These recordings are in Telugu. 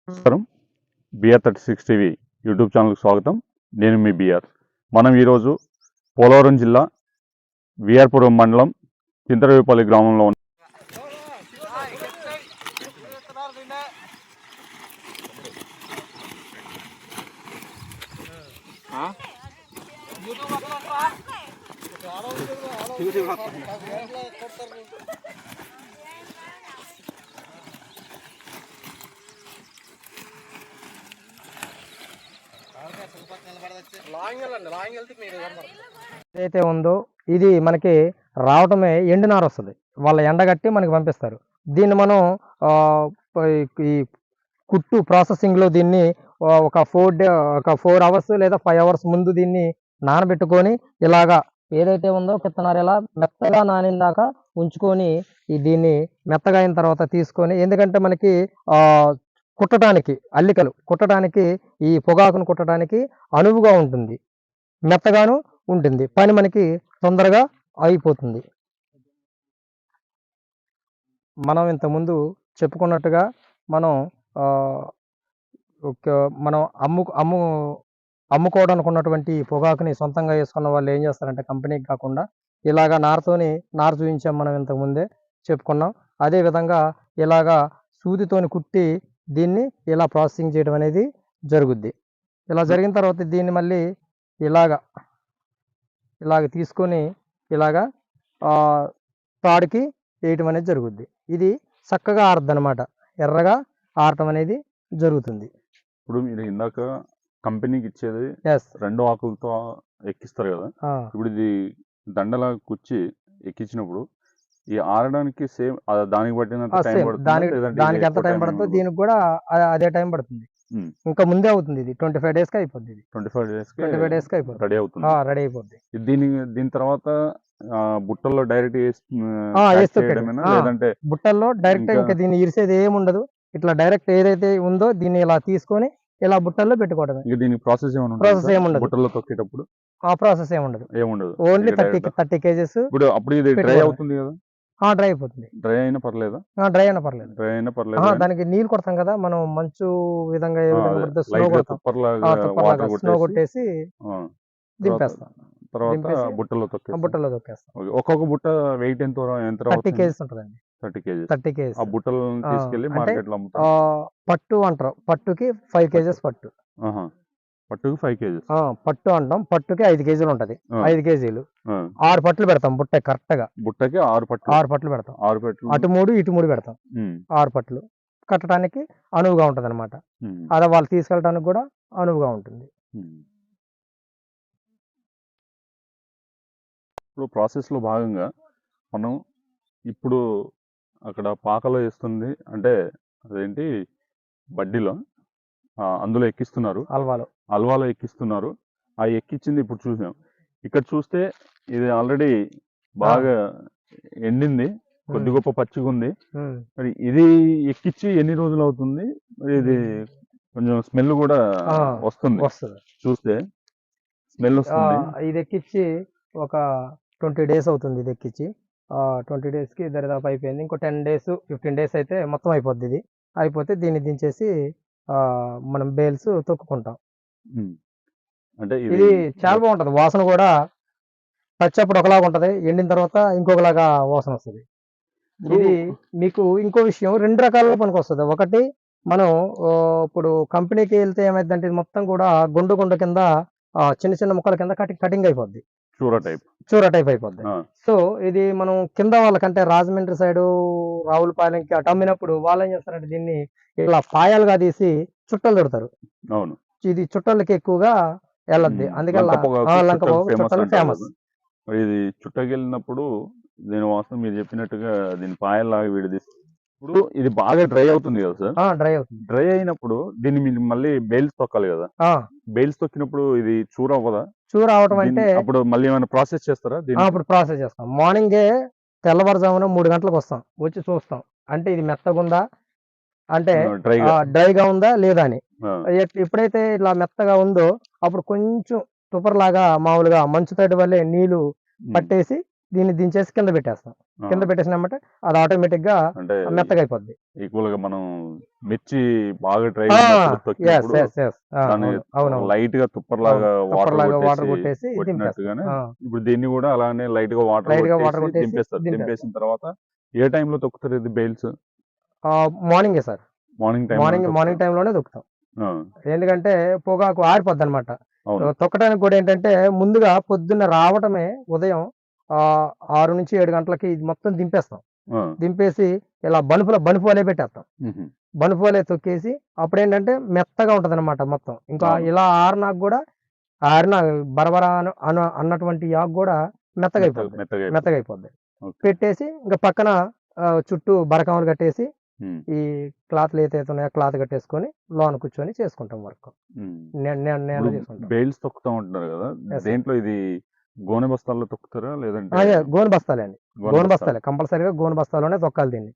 నమస్కారం. BR36 టీవీ యూట్యూబ్ ఛానల్కి స్వాగతం. నేను మీ బిఆర్. మనం ఈరోజు పోలవరం జిల్లా విఆర్పురం మండలం చింతరవేపల్లి గ్రామంలో ఉన్నాం. ఏదైతే ఉందో ఇది మనకి రావటమే ఎండునార వస్తుంది. వాళ్ళ ఎండగట్టి మనకి పంపిస్తారు. దీన్ని మనం ఈ కుట్టు ప్రాసెసింగ్లో దీన్ని ఒక 4 అవర్స్ లేదా 5 అవర్స్ ముందు దీన్ని నానబెట్టుకొని ఇలాగా ఏదైతే ఉందో విత్తనాలు ఇలా మెత్తగా నానిన దాకా ఉంచుకొని దీన్ని మెత్తగా అయిన తర్వాత తీసుకొని, ఎందుకంటే మనకి కుట్టడానికి అల్లికలు కుట్టడానికి ఈ పొగాకును కుట్టడానికి అనువుగా ఉంటుంది, మెత్తగాను ఉంటుంది, పని మనకి తొందరగా అయిపోతుంది. మనం ఇంతకుముందు చెప్పుకున్నట్టుగా మనం మనం అమ్ముకోవడానికి ఉన్నటువంటి పొగాకుని సొంతంగా వేసుకున్న వాళ్ళు ఏం చేస్తారంటే, కంపెనీకి కాకుండా ఇలాగా నార చూపించాం మనం ఇంతకుముందే చెప్పుకున్నాం. అదేవిధంగా ఇలాగా సూదితోని కుట్టి దీన్ని ఇలా ప్రాసెసింగ్ చేయడం అనేది జరుగుద్ది. ఇలా జరిగిన తర్వాత దీన్ని మళ్ళీ ఇలాగ తీసుకొని ఇలాగా తాడుకి వేయటం అనేది జరుగుద్ది. ఇది చక్కగా ఆరుద్ది అనమాట, ఎర్రగా ఆరటం అనేది జరుగుతుంది. ఇప్పుడు మీరు ఇందాక కంపెనీకి ఇచ్చేది 2 ఆకులతో ఎక్కిస్తారు కదా, ఇప్పుడు ఇది దండలా కుచ్చి ఎక్కించినప్పుడు ఈ ఆరడానికి సేమ్ దానికి పట్టినంత టైం పడుతుంది? దానికి ఎంత టైం పడుతుందో దీనికి కూడా అదే టైం పడుతుంది. ఇంకా ముందే అవుతుంది. ఇది 25 డేస్ కి అయిపోద్ది. 25 డేస్ కి అయిపోతుంది, రెడీ అయిపోద్ది. దీని తర్వాత బుట్టల్లో డైరెక్ట్ లేదంటే బుట్టల్లో డైరెక్ట్ ఇంకా దీన్ని ఇరిసేది ఏముండదు. ఇట్లా డైరెక్ట్ ఏదైతే ఉందో దీన్ని ఇలా తీసుకొని ఇలా బుట్టల్లో పెట్టుకోవడమే. దీనికి ప్రాసెస్ ఏముండదు. బుట్టల్లో తొక్కేటప్పుడు ఆ ప్రాసెస్ ఏముండదు. Only 30 kgs. ఇప్పుడు అప్పుడు ఇది డ్రై అవుతుంది కదా? డ్రై అయిపోతుంది. డ్రై అయినా పర్లేదు. దానికి నీళ్ళు కొడతాం కదా మనం, మంచు విధంగా స్నో కొట్టేసి దింపేస్తాం. బుట్టలో తొక్కేస్తాం. ఒక్కొక్క బుట్ట వెయిట్ ఎంత? 30 కేజీస్ ఉంటుందండి. 30 కేజీస్. ఆ బుట్టలు తీసుకెళ్లి మార్కెట్ లో అమ్ముతారు. పట్టు అంటారు. పట్టుకి 5 కేజీస్ పట్టు. పట్టుకి 5 కేజీస్ పట్టు అంటాం. పట్టుకి 5 కేజీలు ఉంటది. 5 కేజీలు 6 పట్లు పెడతాం. బుట్టకి 6 పట్లు పెడతాం. 6 పట్లు అటు 3 ఇటు 3 పెడతాం. 6 పట్లు కట్టడానికి అనువుగా ఉంటది అనమాట. అదే వాళ్ళు తీసుకెళ్ళడానికి కూడా అనువుగా ఉంటుంది. ఇప్పుడు ప్రాసెస్ లో భాగంగా మనం ఇప్పుడు అక్కడ పాకలో వేస్తుంది అంటే అదేంటి బడ్డీలో అందులో ఎక్కిస్తున్నారు, అల్వాలో ఎక్కిస్తున్నారు. ఆ ఎక్కించింది ఇప్పుడు చూసాం. ఇక్కడ చూస్తే ఇది ఆల్రెడీ బాగా ఎండింది, కొద్ది గొప్ప పచ్చిగా ఉంది. మరి ఇది ఎక్కించి ఎన్ని రోజులు అవుతుంది? మరి ఇది కొంచెం స్మెల్ కూడా వస్తుంది, చూస్తే స్మెల్ వస్తుంది. ఇది ఎక్కించి ఒక 20 డేస్ అవుతుంది. ఇది ఎక్కించి 20 డేస్కి దరిదాపు అయిపోయింది. ఇంకో 10 డేస్ 15 డేస్ అయితే మొత్తం అయిపోద్ది. ఇది అయిపోతే దీన్ని దించేసి మనం బేల్స్ తొక్కుకుంటాం. అంటే ఇది చాలా బాగుంటది. వాసన కూడా టచ్ అప్పుడు ఒకలాగా ఉంటది, ఎండిన తర్వాత ఇంకొకలాగా వాసన వస్తుంది. ఇది మీకు ఇంకో విషయం 2 రకాల పనికి వస్తుంది. ఒకటి మనం ఇప్పుడు కంపెనీకి వెళ్తే ఏమైందంటే ఇది మొత్తం కూడా గుండు కింద చిన్న చిన్న ముక్కల కింద కటింగ్ అయిపోద్ది, చూర టైప్ అయిపోద్ది. సో ఇది మనం కింద వాళ్ళకంటే రాజమండ్రి సైడ్ రావులపాలెంకి అటు అమ్మినప్పుడు వాళ్ళు ఏం చేస్తారంటే దీన్ని ఇలా పాయాలుగా తీసి చుట్టలు చుడతారు. ఇది చుట్టలకి ఎక్కువగా వెళ్ళద్ది, అందుకే చుట్టలు ఫేమస్. ఇది చుట్టకెళ్ళినప్పుడు దీని వాసన మీరు చెప్పినట్టుగా దీని పాయల్లాగా విడదీసి ఇప్పుడు ఇది బాగా డ్రై అవుతుంది కదా సార్? డ్రై అవుతుంది. డ్రై అయినప్పుడు దీన్ని మీరు మళ్ళీ బేల్స్ తొక్కాలి కదా? బేల్స్ తొక్కినప్పుడు ఇది చూర అవ్వదా? చూర అవటం అంటే అప్పుడు మళ్ళీ ఏమైనా ప్రాసెస్ చేస్తారా? అప్పుడు ప్రాసెస్ చేస్తాం. మార్నింగే తెల్లవారుజామున 3 గంటలకు వస్తాం, వచ్చి చూస్తాం అంటే ఇది మెత్తగా ఉందా, అంటే డ్రైగా ఉందా లేదా అని. ఎప్పుడైతే ఇలా మెత్తగా ఉందో అప్పుడు కొంచెం తుపర్లాగా మామూలుగా మంచు తడి వల్లే నీళ్లు పట్టేసి దీన్ని దించేసి కింద పెట్టేస్తాం. కింద పెట్టేసినామంటే అది ఆటోమేటిక్ గా అంటే మెత్తగా అయిపోద్ది. ఈక్వల్ గా మనం మిర్చి బాగా డ్రై ఆ, తొక్కినప్పుడు దాన్ని అవునవును, లైట్ గా తుప్పర్లాగా వాటర్ వాటర్ కొట్టేసి కొట్టినట్టుగానే దింపేస్తాం. ఇప్పుడు దీన్ని కూడా అలానే లైట్ గా వాటర్ లైట్ గా వాటర్ కొట్టేసి కొట్టేసి దింపేస్తారు. దింపేస్తాం. దింపేసిన తర్వాత ఏ టైంలో తొక్కుతారు ఇది బెయిల్స్? మార్నింగే సార్, మార్నింగ్ మార్నింగ్ టైంలోనే తొక్కుతాం. ఎందుకంటే పొగాకు ఆరిపోద్ది అనమాట. అవును. తొక్కడానికి కూడా ఏంటంటే ముందుగా పొద్దున్న రావటమే ఉదయం 6 నుంచి 7 గంటలకి ఇది మొత్తం దింపేస్తాం. దింపేసి ఇలా బనుపు వలే పెట్టేస్తాం. బనుపు వలే తొక్కేసి అప్పుడేంటంటే మెత్తగా ఉంటదన్నమాట మొత్తం. ఇంకా అవును. ఇలా ఆరినాక కూడా ఆరిన బరబరా అన్నటువంటి ఆకు కూడా మెత్తగా అయిపోద్ది. ఓకే. పెట్టేసి ఇంకా పక్కన చుట్టూ బరకములు కట్టేసి ఈ క్లాత్లు ఏదైతే ఉన్నాయో క్లాత్ కట్టేసుకొని లోన కూర్చొని చేసుకుంటాం వర్క్. నేను చేసుకుంటాం. బెయిల్స్ తొక్కుతా ఉంటున్నారు కదా, Yes, sir. దేంట్లో ఇది గోనె బస్తాల్లో తొక్కుతారా లేదంటే? గోను బస్తాలే అండి. గోను బస్తాలే కంపల్సరీగా గోను బస్తాలోనే తొక్కాలి దీన్ని.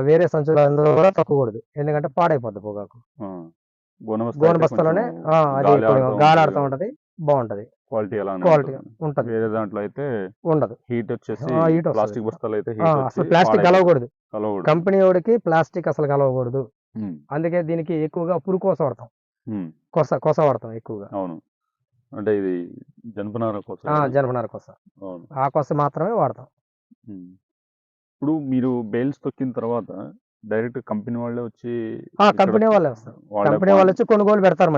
వేరే సంచులు అందులో కూడా తొక్కకూడదు, ఎందుకంటే పాడైపోద్ది పొగాకు. గోను బస్తాలోనే అది గాలి ఆడుతూ ఉంటది, బాగుంటది, క్వాలిటీ ఉంటది. వేరే దాంట్లో అయితే ఉండదు, హీట్ వచ్చేసి హీట్ ప్లాస్టిక్ బస్తాలు అయితే అసలు ప్లాస్టిక్ కలవకూడదు. కంపెనీ వాడికి ప్లాస్టిక్ అసలు కలవకూడదు. అందుకే దీనికి ఎక్కువగా పురుకోస వాడతాం, కొస వాడతాం ఎక్కువగా. అవును. అంటే ఇది జనపనార కోసం. జనపనార కొస, ఆ కొస మాత్రమే వాడతాం. ఇప్పుడు మీరు బెయిల్స్ తొక్కిన తర్వాత డైరెక్ట్ కంపెనీ వాళ్ళే వచ్చి కంపెనీ వాళ్ళే వస్తారు. కంపెనీ వాళ్ళు వచ్చి కొనుగోలు పెడతారు.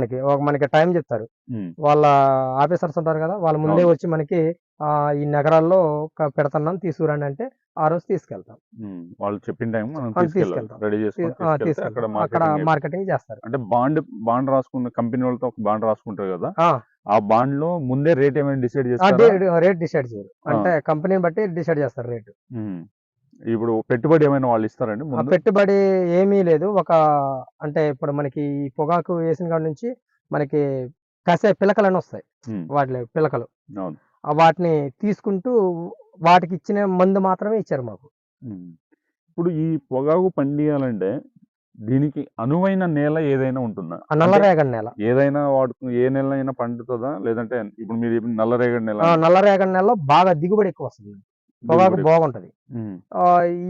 మనకి టైం చెప్తారు. వాళ్ళ ఆఫీసర్స్ ఉంటారు కదా, వాళ్ళ ముందే వచ్చి మనకి ఈ నగరాల్లో పెడతాం తీసుకురండి అంటే ఆ రోజు తీసుకెళ్తాం. వాళ్ళు చెప్పిన టైం తీసుకెళ్తాం, రెడీ చేసుకొని అక్కడ మార్కెటింగ్ చేస్తారు. అంటే బాండ్ రాసుకున్న కంపెనీ వాళ్ళతో ఒక బాండ్ రాసుకుంటారు కదా, ఆ బాండ్ లో ముందే రేట్ ఏమైనా డిసైడ్ చేస్తారు? రేట్ డిసైడ్ చేయరు, అంటే కంపెనీని బట్టి డిసైడ్ చేస్తారు రేటు. ఇప్పుడు పెట్టుబడి ఏమైనా వాళ్ళు ఇస్తారండి? పెట్టుబడి ఏమీ లేదు. అంటే ఇప్పుడు మనకి ఈ పొగాకు వేసిన కాడ నుంచి మనకి కసే పిలకలని వస్తాయి, వాటి పిలకలు. వాటిని తీసుకుంటూ వాటికి ఇచ్చిన మందు మాత్రమే ఇచ్చారు మాకు. ఇప్పుడు ఈ పొగాకు పండియాలంటే దీనికి అనువైన నేల ఏదైనా ఉంటుందా? నల్లరేగడి నేల ఏదైనా ఏ నెల అయినా పండుతుందా, లేదంటే ఇప్పుడు మీరు నల్లరేగడి నేల? నల్లరేగడి నేలలో బాగా దిగుబడి ఎక్కువ వస్తుంది, పొగాకు బాగుంటది.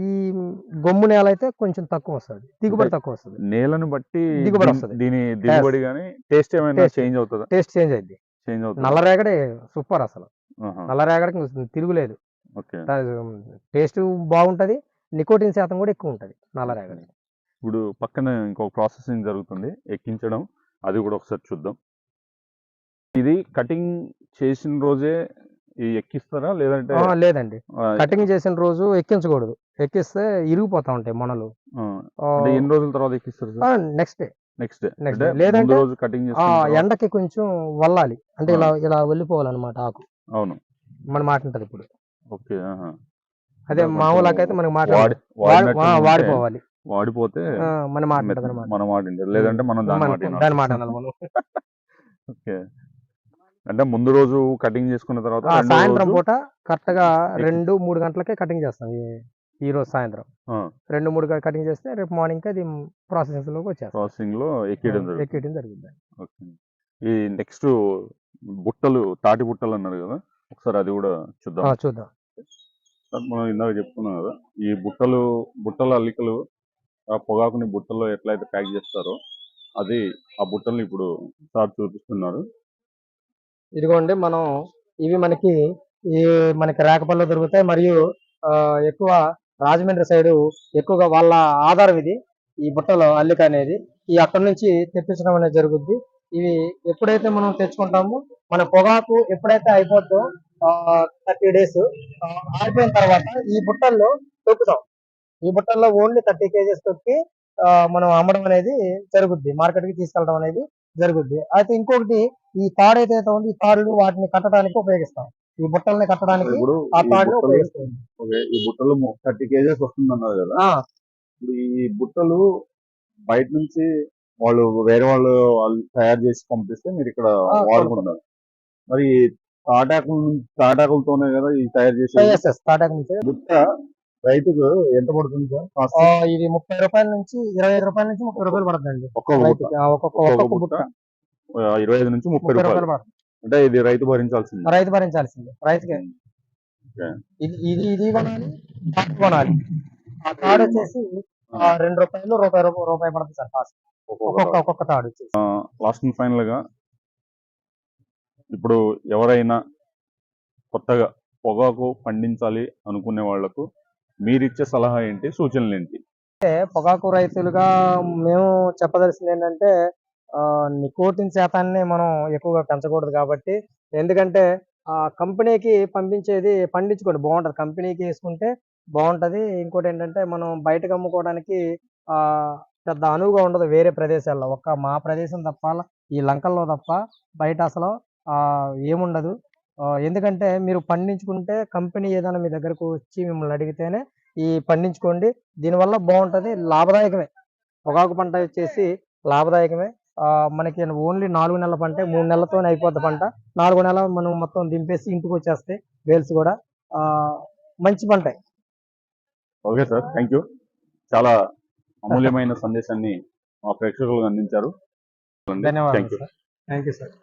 ఈ గొమ్ము నేల అయితే కొంచెం తక్కువ వస్తుంది, దిగుబడి తక్కువ వస్తుంది. నేలను బట్టి దిగుబడి వస్తుంది. దీని దిగుబడి గానీ టేస్ట్ ఏమైనా చేంజ్ అవుతుందా? టేస్ట్ చేంజ్ అయింది. నల్లరేగడి సూపర్ అసలు. నల్లరేగడికి తిరుగులేదు. టేస్ట్ బాగుంటది, నికోటిన్ శాతం కూడా ఎక్కువ ఉంటది నల్లరేగడి. ఇప్పుడు పక్కన ఇంకొక ప్రాసెసింగ్ జరుగుతుంది, ఎక్కించడం, అది కూడా ఒకసారి చూద్దాం. ఇది కటింగ్ చేసిన రోజే ఎక్కిస్తారా లేదంటే? లేదండి, కటింగ్ చేసిన రోజు ఎక్కించకూడదు. ఎక్కిస్తే ఇరిగిపోతా ఉంటాయి మొనలు. ఎన్ని రోజుల తర్వాత ఎక్కిస్తారు? Next day. లేదంటే రోజు కటింగ్ ఎండకి కొంచెం వల్లాలి, అంటే ఇలా వెళ్ళిపోవాలన్నమాట ఆకు. అవును, మన మాట ఉంటది ఇప్పుడు. ఓకే. అదే మామూలుకైతే మనకి మాట వాడిపోవాలి, వాడిపోతే మన మాట ఉంటది అన్నమాట. మన మాట లేదంటే మనం దాని మాట అనాలి మనం. ఓకే. అంటే ముందు రోజు కటింగ్ చేసుకున్న తర్వాత సాయంత్రం పూట కరెక్ట్ గా 2-3 గంటలకే కటింగ్ చేస్తాం. ఈ రోజు సాయంత్రం 2-3 కటింగ్ చేస్తే రేపు మార్నింగ్ అది ప్రాసెసింగ్ లోకి వచ్చేస్తాం. ప్రాసెసింగ్ లో ఎక్కియడం జరుగుతుంది. ఓకే. ఈ నెక్స్ట్ బుట్టలు, తాటి బుట్టలు అన్నారు కదా, ఒకసారి అది కూడా చూద్దాం. మనం ఇందాక చెప్పుకున్నాం కదా, ఈ బుట్టల అల్లికలు ఆ పొగాకుని బుట్టల్లో ఎట్లయితే ప్యాక్ చేస్తారో అది ఆ బుట్టల్ని ఇప్పుడు సార్ చూపిస్తున్నారు. ఇదిగోండి, ఇవి మనకి రేకపల్లిలో దొరుకుతాయి. మరియు ఎక్కువ రాజమండ్రి సైడ్ ఎక్కువగా వాళ్ళ ఆధారం ఇది, ఈ బుట్టలో అల్లిక అనేది. అక్కడి నుంచి తెప్పించడం అనేది జరుగుద్ది. ఇవి ఎప్పుడైతే మనం తెచ్చుకుంటామో, మన పొగాకు ఎప్పుడైతే అయిపోద్దో 30 days ఆరిపోయిన తర్వాత ఈ బుట్టల్లో తొక్కుతాం. ఈ బుట్టల్లో ఓన్లీ 30 kgs తొక్కి మనం అమ్మడం అనేది జరుగుద్ది, మార్కెట్ కి తీసుకెళ్ళడం అనేది జరుగుద్ది. అయితే ఇంకొకటి, ఈ తాడు ఏదైతే ఉంది, ఈ తాడులు వాటిని కట్టడానికి ఉపయోగిస్తాం. ఈ బుట్టల్ని కట్టడానికి ఆ తాడుని ఉపయోగిస్తాం. ఈ బుట్టలు 30 kgs వస్తుంది అన్నారు కదా, ఇప్పుడు ఈ బుట్టలు బయట నుంచి వేరే వాళ్ళు తయారు చేసి పంపిస్తే మీరు ఇక్కడ వాడుకుంటారు. మరి తాటాకులతోనే కదా ఇది తయారు చేసి? తాటాకు నుంచి బుట్ట రైతుకు ఎంత పడుతుంది సార్? ఇది 30 రూపాయల నుంచి 25 రూపాయల నుంచి 30 రూపాయలు పడుతుందండి. ఒక్కొక్క బుట్ట 25 నుంచి 30 రూపాయలు. అంటే ఇది రైతు భరించాల్సింది. రైతుకే. ఓకే. ఇది కొనాలి, తాడు కొనాలి. ఆ తాడు వచ్చేసి ₹2 రూపాయి పడుతుంది సార్ కాస్ట్. ఒక్కొక్క తాడు వచ్చేసి. లాస్ట్ అండ్ ఫైనల్ గా ఇప్పుడు ఎవరైనా కొత్తగా పొగాకు పండించాలి అనుకునే వాళ్లకు మీరిచ్చే సలహా ఏంటి, సూచనలు ఏంటి? పొగాకు రైతులుగా మేము చెప్పదలసింది ఏంటంటే నికోటిన్ శాతాన్ని మనం ఎక్కువగా పెంచకూడదు కాబట్టి, ఎందుకంటే కంపెనీకి పంపించేది పండించుకోండి బాగుంటది, కంపెనీకి వేసుకుంటే బాగుంటది. ఇంకోటి ఏంటంటే మనం బయటకు అమ్ముకోవడానికి ఆ పెద్ద అనువుగా ఉండదు వేరే ప్రదేశాల్లో, ఒక్క మా ప్రదేశం తప్ప ఈ లంకల్లో తప్ప బయట అసలు ఏముండదు. ఎందుకంటే మీరు పండించుకుంటే కంపెనీ ఏదైనా మీ దగ్గరకు వచ్చి మిమ్మల్ని అడిగితేనే ఈ పండించుకోండి, దీనివల్ల బాగుంటది, లాభదాయకమే. పొగాకు పంట వచ్చేసి లాభదాయకమే. మనకి ఓన్లీ 4 నెలల పంటే, 3 నెలలతోనే అయిపోద్ది పంట. 4 నెలలు మనం మొత్తం దింపేసి ఇంటికి వచ్చేస్తాయి బేల్స్ కూడా. మంచి పంటే. Okay sir, thank you. చాలా అమూల్యమైన సందేశాన్ని మా ప్రేక్షకులకు అందించారు. ధన్యవాదాలు సార్. Thank you sir.